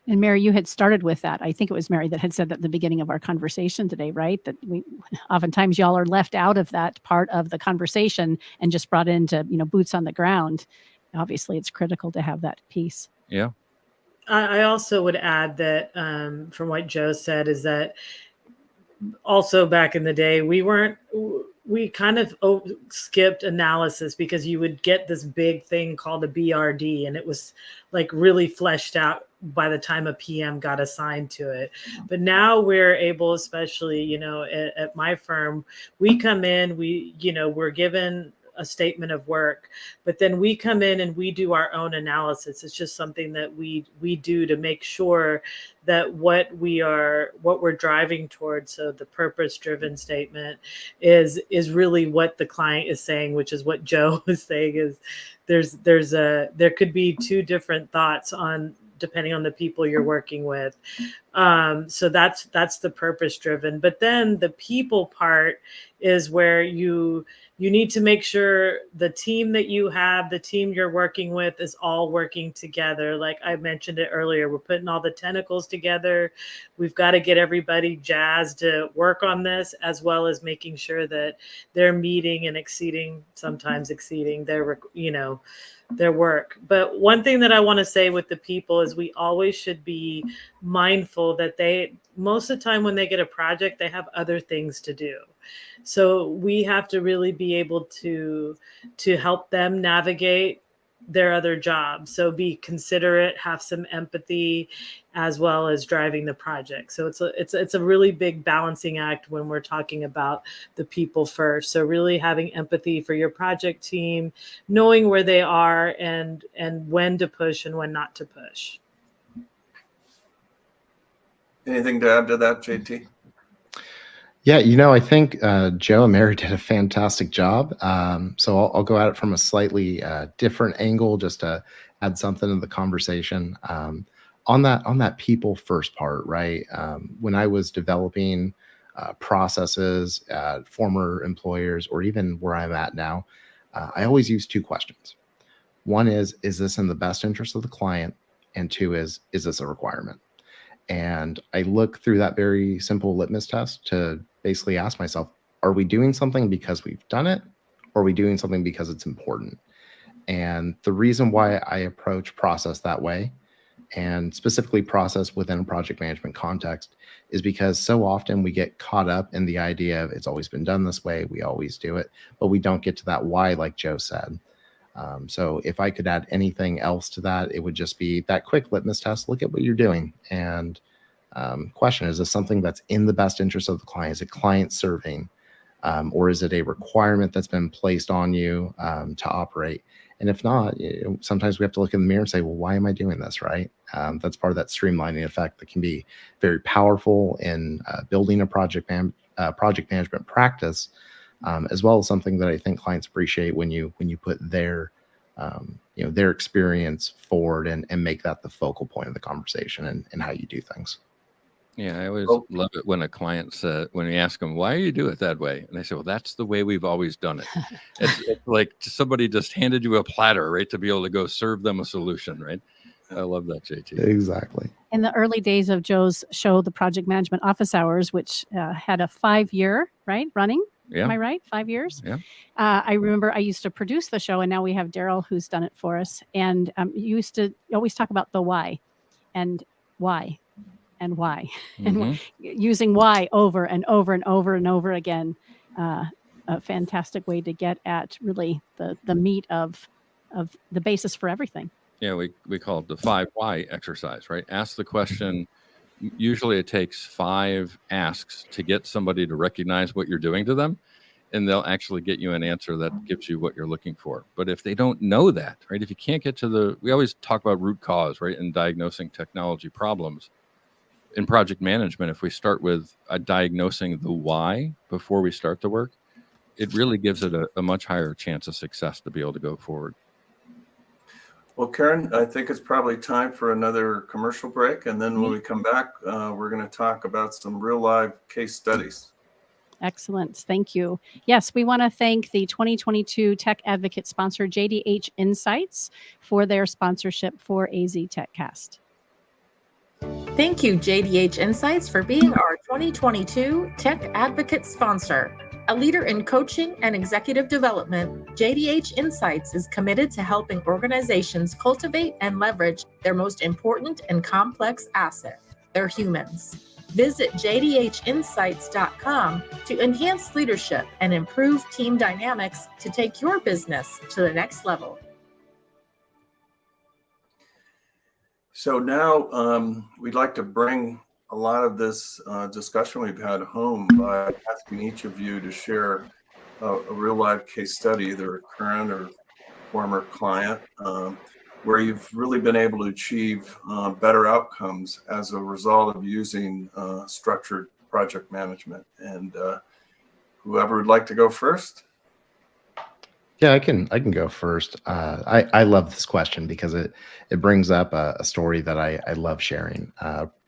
And Mary, you had started with that. I think it was Mary that had said that at the beginning of our conversation today, right? That oftentimes y'all are left out of that part of the conversation and just brought into, boots on the ground. Obviously, it's critical to have that piece. Yeah. I also would add that from what Joe said is that also back in the day, we weren't we kind of skipped analysis because you would get this big thing called a BRD, and it was like really fleshed out by the time a PM got assigned to it. But now we're able, especially, you know, at my firm, we come in, we're given a statement of work, but then we come in and we do our own analysis. It's just something that we do to make sure that what we're driving towards, so the purpose driven statement is really what the client is saying, which is what Joe is saying, is there could be two different thoughts on depending on the people you're working with. So that's the purpose driven. But then the people part is where you need to make sure the team that you have, the team you're working with, is all working together. Like I mentioned it earlier, we're putting all the tentacles together. We've got to get everybody jazzed to work on this, as well as making sure that they're meeting and sometimes exceeding their, their work. But one thing that I want to say with the people is we always should be mindful that most of the time when they get a project, they have other things to do. So we have to really be able to help them navigate their other jobs. So be considerate, have some empathy, as well as driving the project. So it's a really big balancing act when we're talking about the people first. So really having empathy for your project team, knowing where they are and when to push and when not to push. Anything to add to that, JT? Yeah, I think Joe and Mary did a fantastic job. So I'll go at it from a slightly different angle, just to add something to the conversation. On that people first part, right? When I was developing processes at former employers, or even where I'm at now, I always use two questions. One is this in the best interest of the client? And two is this a requirement? And I look through that very simple litmus test to basically ask myself, are we doing something because we've done it, or are we doing something because it's important? And the reason why I approach process that way, and specifically process within a project management context, is because so often we get caught up in the idea of it's always been done this way, we always do it, but we don't get to that why, like Joe said. So if I could add anything else to that, it would just be that quick litmus test. Look at what you're doing and question, is this something that's in the best interest of the client? Is it client serving? Or is it a requirement that's been placed on you to operate? And if not, sometimes we have to look in the mirror and say, well, why am I doing this, right? That's part of that streamlining effect that can be very powerful in building a project management practice, as well as something that I think clients appreciate when you put their their experience forward and make that the focal point of the conversation and how you do things. Yeah, I always love it when a client says, when we ask them, why do you do it that way? And they say, well, that's the way we've always done it. It's like somebody just handed you a platter, right, to be able to go serve them a solution, right? I love that, JT. Exactly. In the early days of Joe's show, the Project Management Office Hours, which had a 5-year, right, running. Yeah. Am I right? 5 years? Yeah. I remember I used to produce the show, and now we have Daryl who's done it for us. And you used to always talk about the why and why and why, and using why over and over and over and over again. A fantastic way to get at really the meat of the basis for everything. Yeah, we call it the 5 why exercise, right? Ask the question. Usually it takes 5 asks to get somebody to recognize what you're doing to them, and they'll actually get you an answer that gives you what you're looking for. But if they don't know that, right, if you can't get to we always talk about root cause, right, in diagnosing technology problems. In project management, if we start with diagnosing the why before we start the work, it really gives it a much higher chance of success to be able to go forward. Well, Karen, I think it's probably time for another commercial break. And then when we come back, we're going to talk about some real live case studies. Excellent. Thank you. Yes, we want to thank the 2022 Tech Advocate sponsor, JDH Insights, for their sponsorship for AZ TechCast. Thank you, JDH Insights, for being our 2022 Tech Advocate sponsor. A leader in coaching and executive development, JDH Insights is committed to helping organizations cultivate and leverage their most important and complex asset, their humans. Visit jdhinsights.com to enhance leadership and improve team dynamics to take your business to the next level. So now we'd like to bring a lot of this discussion we've had home by asking each of you to share a real life case study, either a current or former client, where you've really been able to achieve better outcomes as a result of using structured project management. And whoever would like to go first? Yeah, I can go first. I love this question because it brings up a story that I love sharing.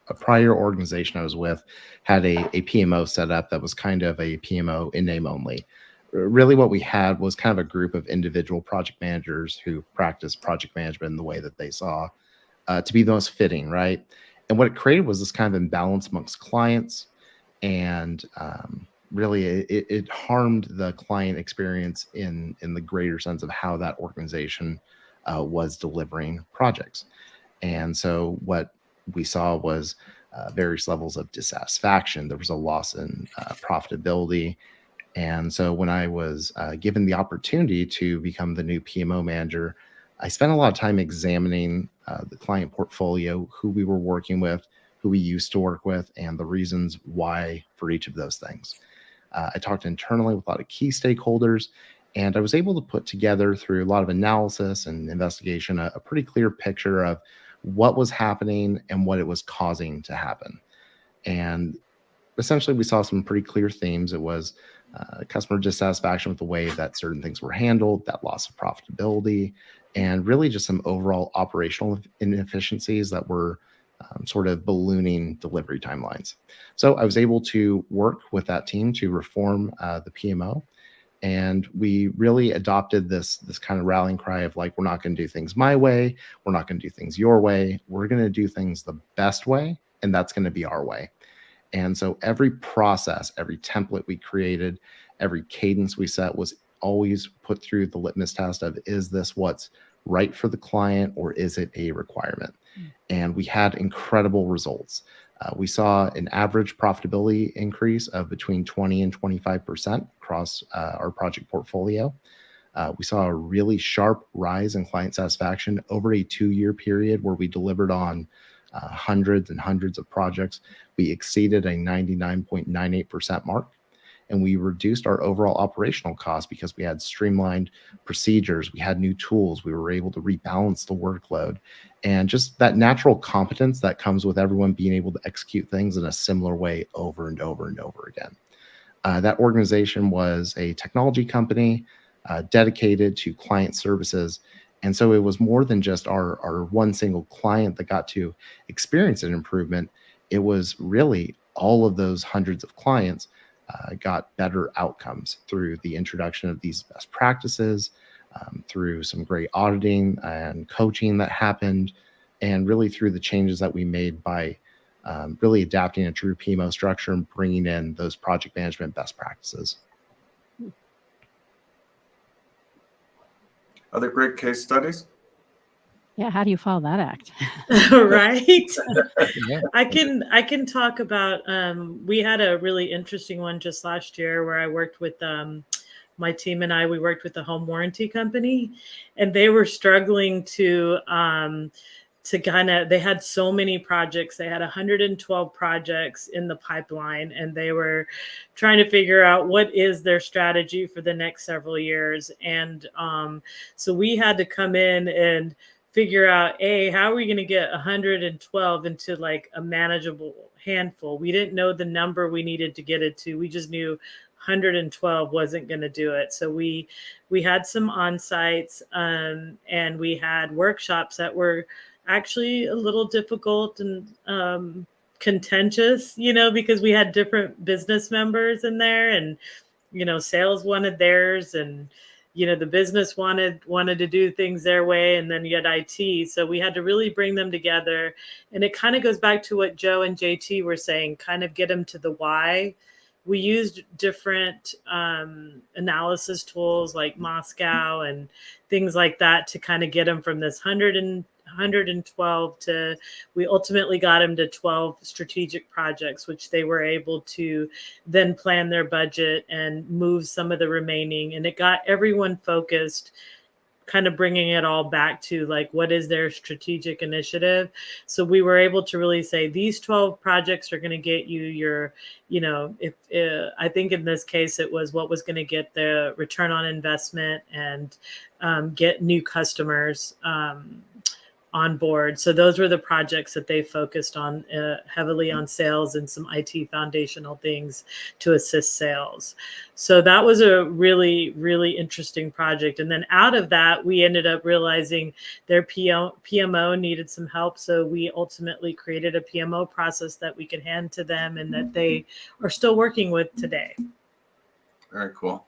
A prior organization I was with had a PMO set up that was kind of a PMO in name only. Really, what we had was kind of a group of individual project managers who practiced project management in the way that they saw to be the most fitting, right? And what it created was this kind of imbalance amongst clients, and really it harmed the client experience in the greater sense of how that organization was delivering projects. And so what we saw was various levels of dissatisfaction. There was a loss in profitability. And so when I was given the opportunity to become the new PMO manager, I spent a lot of time examining the client portfolio, who we were working with, who we used to work with, and the reasons why for each of those things. I talked internally with a lot of key stakeholders, and I was able to put together, through a lot of analysis and investigation, a pretty clear picture of what was happening and what it was causing to happen. And essentially, we saw some pretty clear themes. It was customer dissatisfaction with the way that certain things were handled, that loss of profitability, and really just some overall operational inefficiencies that were sort of ballooning delivery timelines. So I was able to work with that team to reform the PMO. And we really adopted this kind of rallying cry of like, we're not going to do things my way. We're not going to do things your way. We're going to do things the best way. And that's going to be our way. And so every process, every template we created, every cadence we set was always put through the litmus test of, is this what's right for the client, or is it a requirement? And we had incredible results. We saw an average profitability increase of between 20 and 25% across our project portfolio. We saw a really sharp rise in client satisfaction over a 2-year period where we delivered on hundreds and hundreds of projects. We exceeded a 99.98% mark, and we reduced our overall operational costs because we had streamlined procedures. We had new tools. We were able to rebalance the workload, and just that natural competence that comes with everyone being able to execute things in a similar way over and over and over again. That organization was a technology company dedicated to client services. And so it was more than just our one single client that got to experience an improvement. It was really all of those hundreds of clients got better outcomes through the introduction of these best practices, through some great auditing and coaching that happened, and really through the changes that we made by really adapting a true PMO structure and bringing in those project management best practices. Other great case studies? Yeah, how do you follow that act? Right. Yeah. I can talk about, we had a really interesting one just last year where I worked with my team and we worked with a home warranty company, and they were struggling to they had so many projects. They had 112 projects in the pipeline, and they were trying to figure out what is their strategy for the next several years. And so we had to come in and figure out, how are we going to get 112 into like a manageable handful? We didn't know the number we needed to get it to. We just knew 112 wasn't going to do it. So we had some on-sites and we had workshops that were actually a little difficult and contentious, because we had different business members in there, and, sales wanted theirs, and, the business wanted to do things their way, and then you had IT. So we had to really bring them together. And it kind of goes back to what Joe and JT were saying, kind of get them to the why. We used different analysis tools like Moscow and things like that to kind of get them from this 112 to, we ultimately got them to 12 strategic projects, which they were able to then plan their budget and move some of the remaining. And it got everyone focused, kind of bringing it all back to like, what is their strategic initiative? So we were able to really say these 12 projects are going to get you your, if I think in this case, it was what was going to get the return on investment and get new customers on board. So those were the projects that they focused on heavily on sales and some IT foundational things to assist sales. So that was a really, really interesting project. And then out of that, we ended up realizing their PMO needed some help. So we ultimately created a PMO process that we could hand to them and that they are still working with today. Very cool.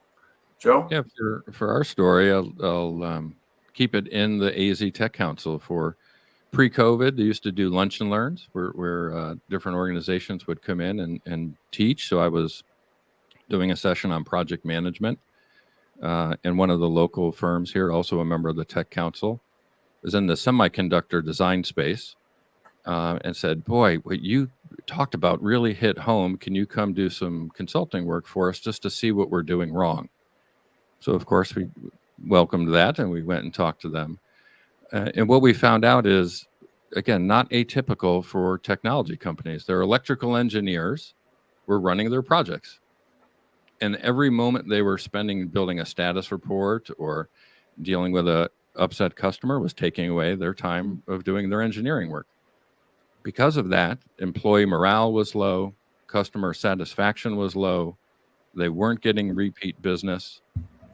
Joe? Yeah, for our story, I'll keep it in the AZ Tech Council. For pre-COVID, they used to do lunch and learns where different organizations would come in and teach. So I was doing a session on project management, and one of the local firms here, also a member of the Tech Council, was in the semiconductor design space, and said, "Boy, what you talked about really hit home. Can you come do some consulting work for us just to see what we're doing wrong?" So of course we welcomed that, and we went and talked to them. And what we found out is, again, not atypical for technology companies. Their electrical engineers were running their projects. And every moment they were spending building a status report or dealing with a upset customer was taking away their time of doing their engineering work. Because of that, employee morale was low, customer satisfaction was low, they weren't getting repeat business,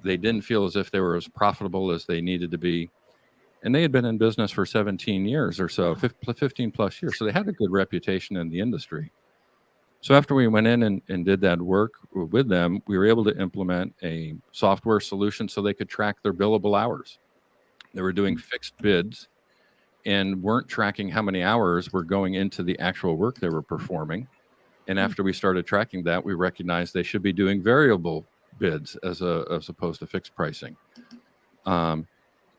they didn't feel as if they were as profitable as they needed to be. And they had been in business for 17 years or so, 15 plus years. So they had a good reputation in the industry. So after we went in and did that work with them, we were able to implement a software solution so they could track their billable hours. They were doing fixed bids and weren't tracking how many hours were going into the actual work they were performing. And after we started tracking that, we recognized they should be doing variable bids as opposed to fixed pricing.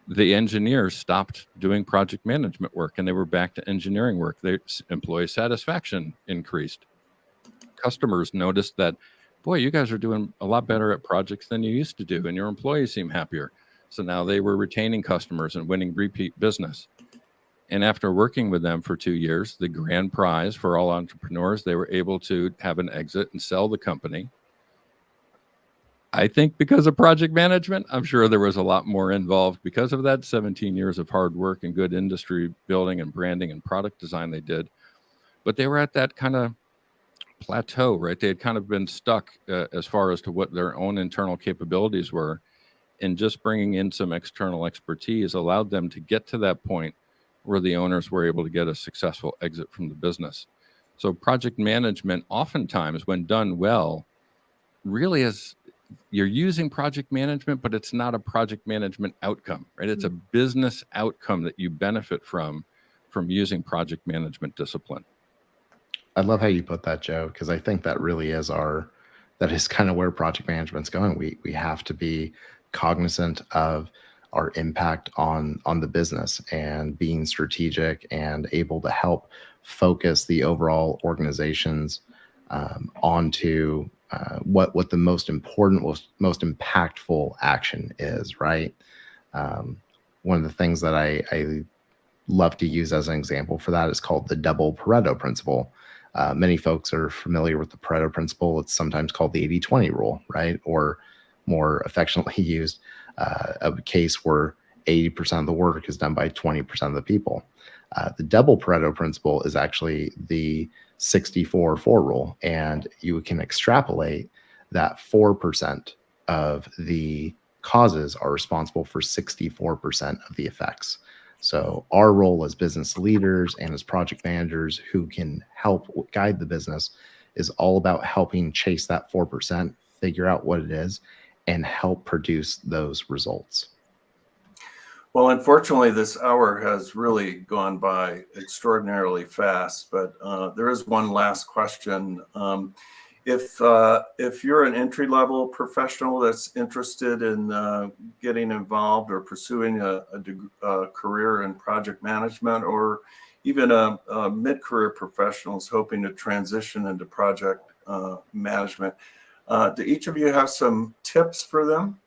The engineers stopped doing project management work and they were back to engineering work. Their employee satisfaction increased. Customers noticed that, boy, you guys are doing a lot better at projects than you used to do, and your employees seem happier. So now they were retaining customers and winning repeat business. And after working with them for 2 years, the grand prize for all entrepreneurs, they were able to have an exit and sell the company. I think because of project management, I'm sure there was a lot more involved because of that 17 years of hard work and good industry building and branding and product design they did. But they were at that kind of plateau, right? They had kind of been stuck as far as to what their own internal capabilities were. And just bringing in some external expertise allowed them to get to that point where the owners were able to get a successful exit from the business. So project management, oftentimes when done well, really is, you're using project management, but it's not a project management outcome, right? It's a business outcome that you benefit from using project management discipline. I love how you put that, Joe, because I think that really is that is kind of where project management's going. We have to be cognizant of our impact on the business and being strategic and able to help focus the overall organizations onto what the most important, most impactful action is, right? One of the things that I love to use as an example for that is called the double Pareto principle. Many folks are familiar with the Pareto principle. It's sometimes called the 80-20 rule, right? Or more affectionately used, a case where 80% of the work is done by 20% of the people. The double Pareto principle is actually the 64-4 rule, and you can extrapolate that 4% of the causes are responsible for 64% of the effects. So our role as business leaders and as project managers who can help guide the business is all about helping chase that 4%, figure out what it is, and help produce those results. Well, unfortunately, this hour has really gone by extraordinarily fast, but there is one last question. If you're an entry-level professional that's interested in getting involved or pursuing a career in project management, or even a mid-career professional is hoping to transition into project management, do each of you have some tips for them?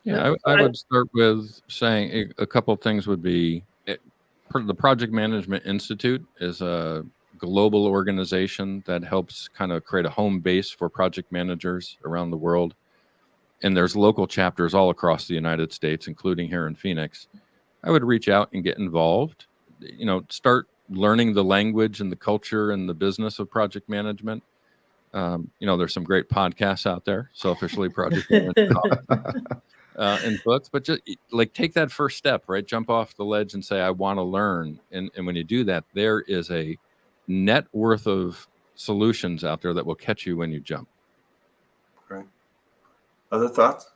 Yeah, I would start with saying a couple of things would be the Project Management Institute is a global organization that helps kind of create a home base for project managers around the world. And there's local chapters all across the United States, including here in Phoenix. I would reach out and get involved, start learning the language and the culture and the business of project management. There's some great podcasts out there, Selfishly Project Management, and books, but just like take that first step, right? Jump off the ledge and say, I want to learn. And when you do that, there is a net worth of solutions out there that will catch you when you jump. Great. Other thoughts?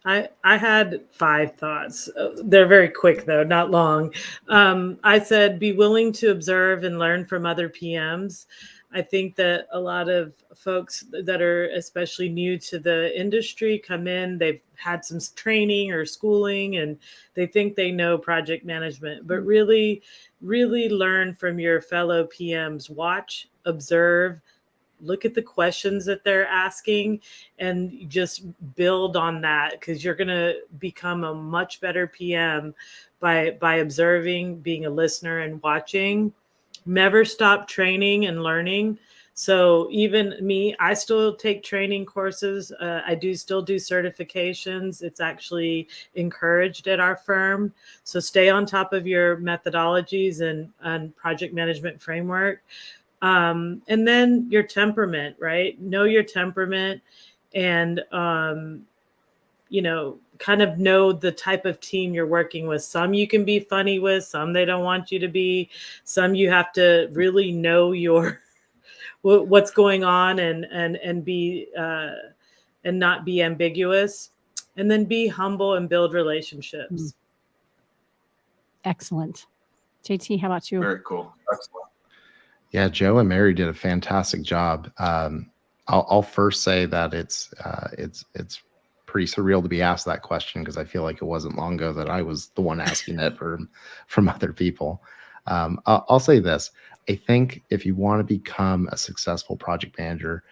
I had 5 thoughts. They're very quick, though, not long. I said, be willing to observe and learn from other PMs. I think that a lot of folks that are especially new to the industry come in, they've had some training or schooling, and they think they know project management, but really, really learn from your fellow PMs. Watch, observe, look at the questions that they're asking, and just build on that, because you're going to become a much better PM by observing, being a listener, and watching. Never stop training and learning. So even me, I still take training courses. I still do certifications. It's actually encouraged at our firm. So stay on top of your methodologies and project management framework. And then your temperament, right? Know your temperament, and, kind of know the type of team you're working with. Some you can be funny with, some they don't want you to be, some you have to really know what's going on and be, and not be ambiguous, and then be humble and build relationships. Excellent. JT, how about you? Very cool. Excellent. Yeah, Joe and Mary did a fantastic job. I'll first say that it's pretty surreal to be asked that question, because I feel like it wasn't long ago that I was the one asking it from other people. I'll say this. I think if you want to become a successful project manager,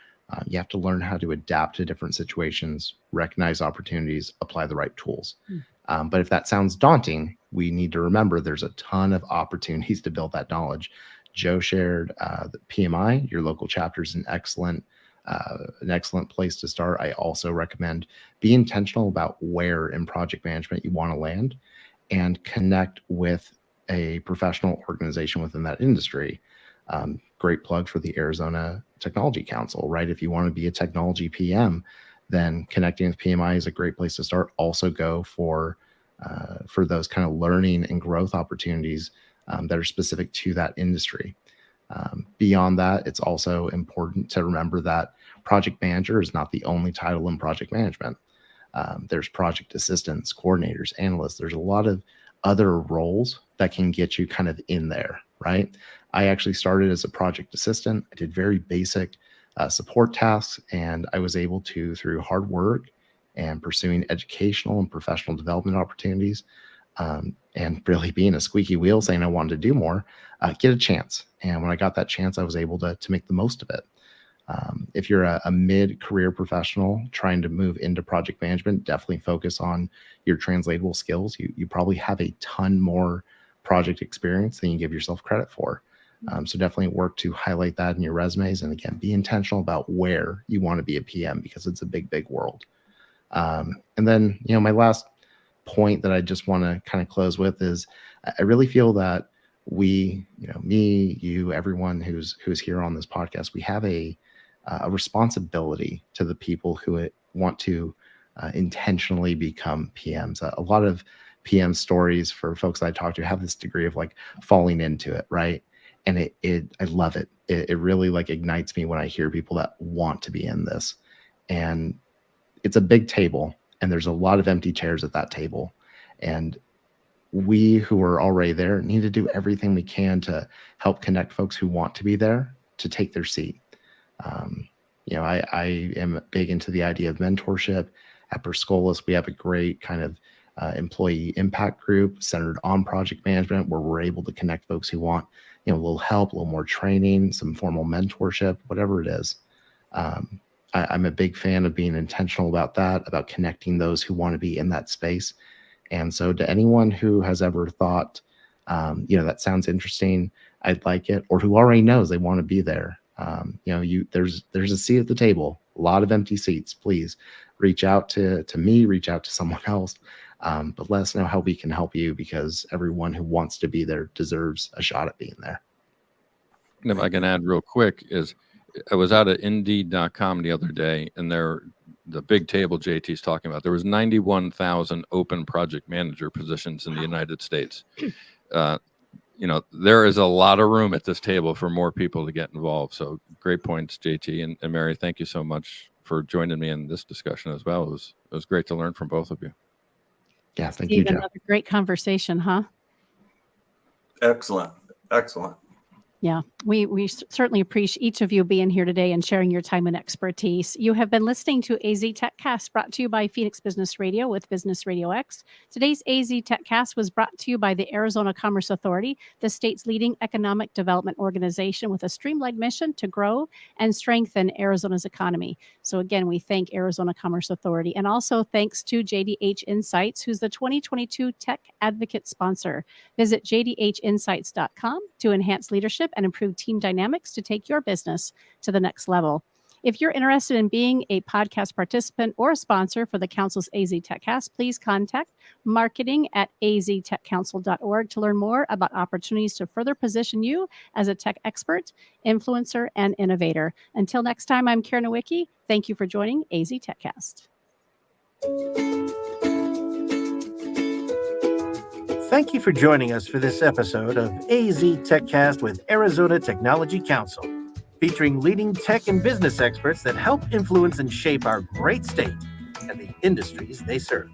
you have to learn how to adapt to different situations, recognize opportunities, apply the right tools. But if that sounds daunting, we need to remember there's a ton of opportunities to build that knowledge. Joe shared the PMI, your local chapter, is an excellent place to start. I also recommend be intentional about where in project management you want to land, and connect with a professional organization within that industry. Great plug for the Arizona Technology Council, right? If you want to be a technology PM, then connecting with PMI is a great place to start. Also go for those kind of learning and growth opportunities that are specific to that industry. Beyond that, it's also important to remember that project manager is not the only title in project management. There's project assistants, coordinators, analysts. There's a lot of other roles that can get you kind of in there, right? I actually started as a project assistant. I did very basic support tasks, and I was able to, through hard work and pursuing educational and professional development opportunities, and really being a squeaky wheel saying I wanted to do more, get a chance. And when I got that chance, I was able to make the most of it. If you're a mid-career professional trying to move into project management, definitely focus on your translatable skills. You probably have a ton more project experience than you give yourself credit for. So definitely work to highlight that in your resumes. And again, be intentional about where you want to be a PM, because it's a big, big world. And then, my last point that I just want to kind of close with is I really feel that we, me, you, everyone who's here on this podcast, we have a responsibility to the people who want to intentionally become PMs. A lot of PM stories for folks that I talk to have this degree of like falling into it, right? And I love it. It really like ignites me when I hear people that want to be in this. And it's a big table, and there's a lot of empty chairs at that table. And we who are already there need to do everything we can to help connect folks who want to be there to take their seat. I am big into the idea of mentorship. At Perscolis, we have a great kind of employee impact group centered on project management, where we're able to connect folks who want, a little help, a little more training, some formal mentorship, whatever it is. I'm a big fan of being intentional about that, about connecting those who want to be in that space. And so to anyone who has ever thought, that sounds interesting, I'd like it, or who already knows they want to be there, there's a seat at the table, a lot of empty seats. Please reach out to me, reach out to someone else, but let us know how we can help you, because everyone who wants to be there deserves a shot at being there. And if I can add real quick, is I was out at Indeed.com the other day, and the big table JT's talking about, there was 91,000 open project manager positions in the United States. There is a lot of room at this table for more people to get involved. So great points, JT and Mary. Thank you so much for joining me in this discussion as well. It was great to learn from both of you. Yeah, thank Steve, you, Joe. another great conversation, huh? Excellent. Yeah, we certainly appreciate each of you being here today and sharing your time and expertise. You have been listening to AZ TechCast, brought to you by Phoenix Business Radio with Business Radio X. Today's AZ TechCast was brought to you by the Arizona Commerce Authority, the state's leading economic development organization with a streamlined mission to grow and strengthen Arizona's economy. So again, we thank Arizona Commerce Authority, and also thanks to JDH Insights, who's the 2022 Tech Advocate sponsor. Visit jdhinsights.com to enhance leadership and improve team dynamics to take your business to the next level. If you're interested in being a podcast participant or a sponsor for the Council's AZ TechCast, please contact marketing@aztechcouncil.org to learn more about opportunities to further position you as a tech expert, influencer, and innovator. Until next time, I'm Karen Nowicki. Thank you for joining AZ TechCast. Thank you for joining us for this episode of AZ TechCast with Arizona Technology Council, featuring leading tech and business experts that help influence and shape our great state and the industries they serve.